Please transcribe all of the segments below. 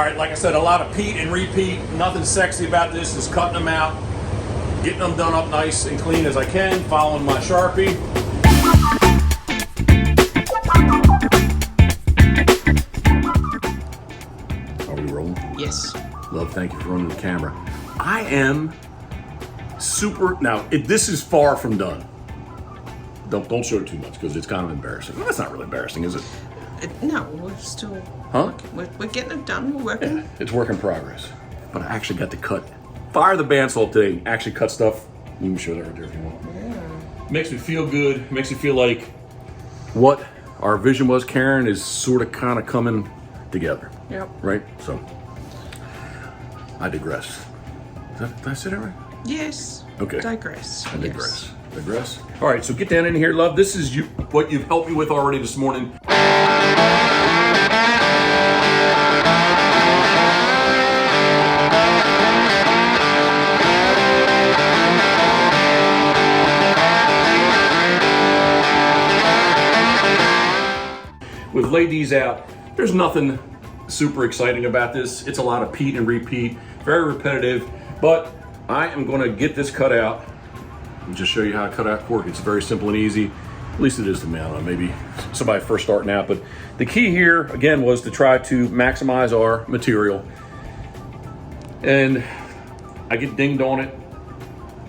right, like I said, a lot of peat and repeat. Nothing sexy about this, just cutting them out, getting them done up nice and clean as I can, following my Sharpie. Are we rolling? Yes. Love, thank you for running the camera. I am super, now, this is far from done. Don't show it too much because it's kind of embarrassing. Well, that's not really embarrassing, is it? No, we're still, huh? We're getting it done, we're working. Yeah, it's work in progress. But I actually got to fire the bandsaw today, actually cut stuff. You can show that right there if you want. Yeah. Makes me feel good, makes me feel like what our vision was, Karen, is sort of kind of coming together. Yep. Right? So, I digress. Did I say that right? Yes. Okay. Digress. I digress. Digress. All right, so get down in here, love. This is what you've helped me with already this morning. We've laid these out. There's nothing super exciting about this. It's a lot of peat and repeat, very repetitive, but I am gonna get this cut out and just show you how to cut out cork. It's very simple and easy. At least it is to me. I don't know, maybe somebody first starting out, but the key here, again, was to try to maximize our material. And I get dinged on it.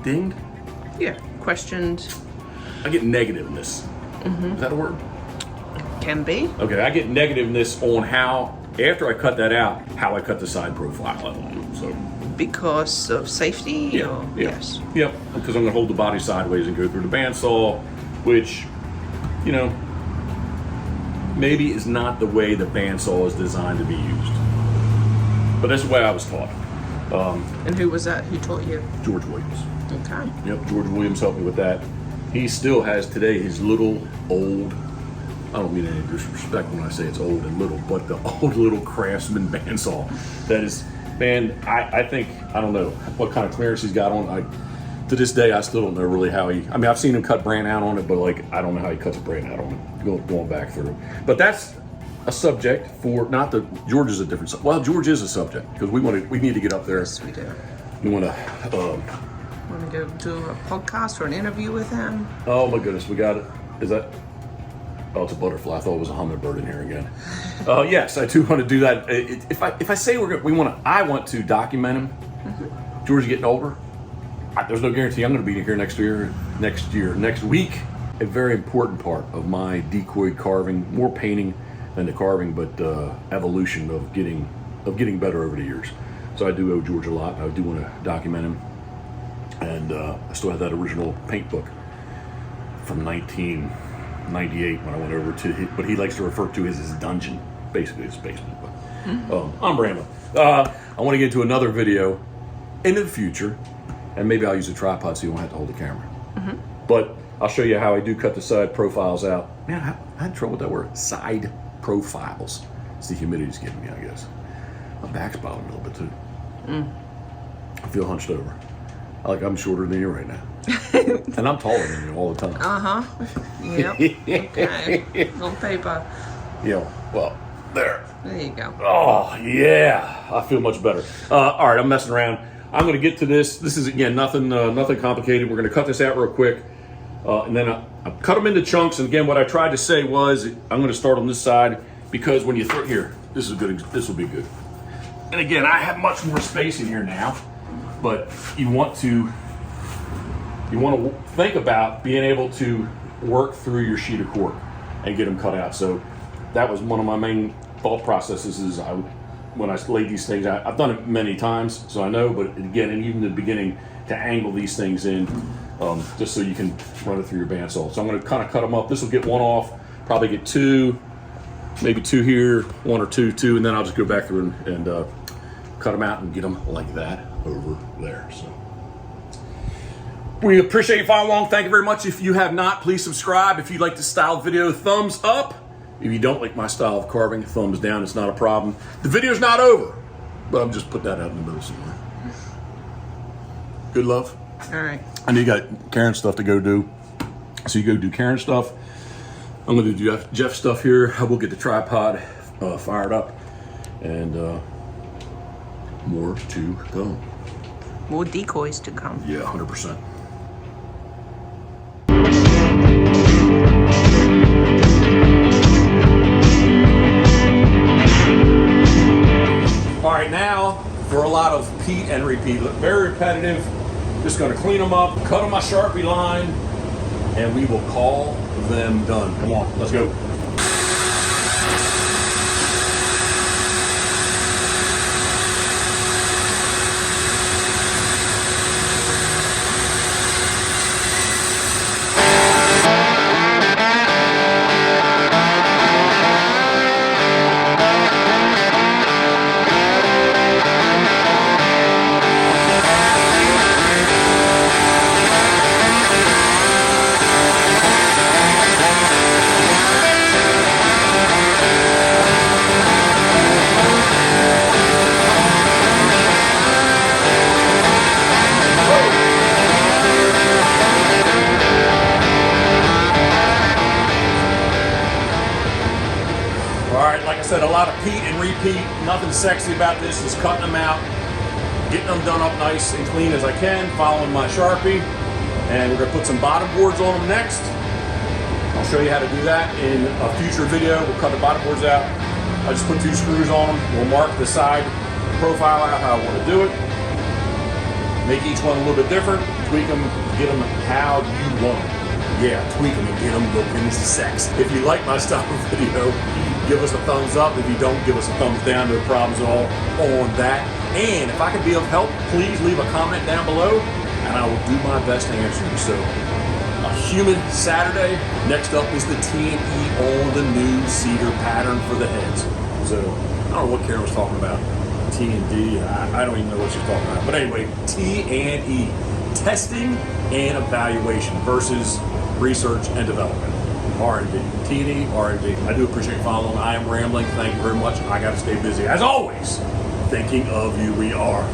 Dinged? Yeah, questioned. I get negativeness. Is that a word? Can be. Okay, I get negativeness on how, after I cut that out, how I cut the side profile. So Because of safety? yeah, Or? yeah. Yes. Yep, because I'm gonna hold the body sideways and go through the bandsaw, which, you know, maybe is not the way the bandsaw is designed to be used. But that's the way I was taught. And who was that? Who taught you? George Williams. Okay. Yep, George Williams helped me with that. He still has today his little old, I don't mean any disrespect when I say it's old and little, but the old little Craftsman bandsaw. That is, man, I think, I don't know what kind of clearance he's got on. To this day, I still don't know really how he, I mean, I've seen him cut brand out on it, but like, I don't know how he cuts a brand out on it, going back through. But that's a subject for, not that George is a different subject. Well, George is a subject, because we need to get up there. Yes, we do. We want to, Want to go do a podcast or an interview with him? oh my goodness, we got it. Is that, oh, it's a butterfly. I thought it was a hummingbird in here again. Yes, I do want to do that. If I say I want to document him. George is getting older. There's no guarantee I'm going to be here next week. A very important part of my decoy carving, more painting than the carving, but evolution of getting better over the years. So I do owe George a lot. I do want to document him, and I still have that original paint book from 1998 when I went over to what he likes to refer to as his dungeon, basically his basement. But I'm rambling. I want to get into another video in the future, and maybe I'll use a tripod so you won't have to hold the camera. But I'll show you how I do cut the side profiles out. Man, I had trouble with that word, side profiles. It's the humidity's getting me, I guess. My back's bothering me a little bit too. I feel hunched over. I'm shorter than you right now. And I'm taller than you all the time. Yep. Okay. On paper. Yeah, well, there. There you go. Oh, yeah. I feel much better. All right, I'm messing around. I'm going to get to this. This is, again, nothing complicated. We're going to cut this out real quick. And then I cut them into chunks. And again, what I tried to say was I'm going to start on this side because when you throw here, this is good. This will be good. And again, I have much more space in here now, but you want to think about being able to work through your sheet of cork and get them cut out. So that was one of my main thought processes is when I laid these things out. I've done it many times, so I know, but again, and even in the beginning, to angle these things in, just so you can run it through your bandsaw. So I'm going to kind of cut them up. This will get one off, probably get two, maybe two here, one or two, and then I'll just go back through and cut them out and get them like that over there. So we appreciate you following along. Thank you very much. If you have not, please subscribe. If you like the style of video, thumbs up. If you don't like my style of carving, thumbs down. It's not a problem. The video's not over, but I'm just putting that out in the middle somewhere. Good love. All right. I know you got Karen stuff to go do, so you go do Karen stuff. I'm going to do Jeff stuff here. We'll get the tripod fired up, and more to come. More decoys to come. Yeah, 100%. All right, now for a lot of peat and repeat. Look, very repetitive. Just gonna clean them up, cut on my Sharpie line, and we will call them done. Come on, let's go. Like I said, a lot of peat and repeat. Nothing sexy about this. Just cutting them out, getting them done up nice and clean as I can, following my Sharpie. And we're gonna put some bottom boards on them next. I'll show you how to do that in a future video. We'll cut the bottom boards out. I just put 2 screws on them. We'll mark the side profile out how I want to do it. Make each one a little bit different. Tweak them, get them how you want them. Yeah, tweak them and get them looking sexy. If you like my style of video, give us a thumbs up. If you don't, give us a thumbs down. No problems at all on that. And if I can be of help, please leave a comment down below and I will do my best to answer you. So, a humid Saturday. Next up is the T&E on the new cedar pattern for the heads. So, I don't know what Karen was talking about. T&D, I don't even know what she's talking about. But anyway, T&E, testing and evaluation versus research and development. R&D. T&E, R&D. I do appreciate you following. I am rambling. Thank you very much. I got to stay busy. As always, thinking of you, we are.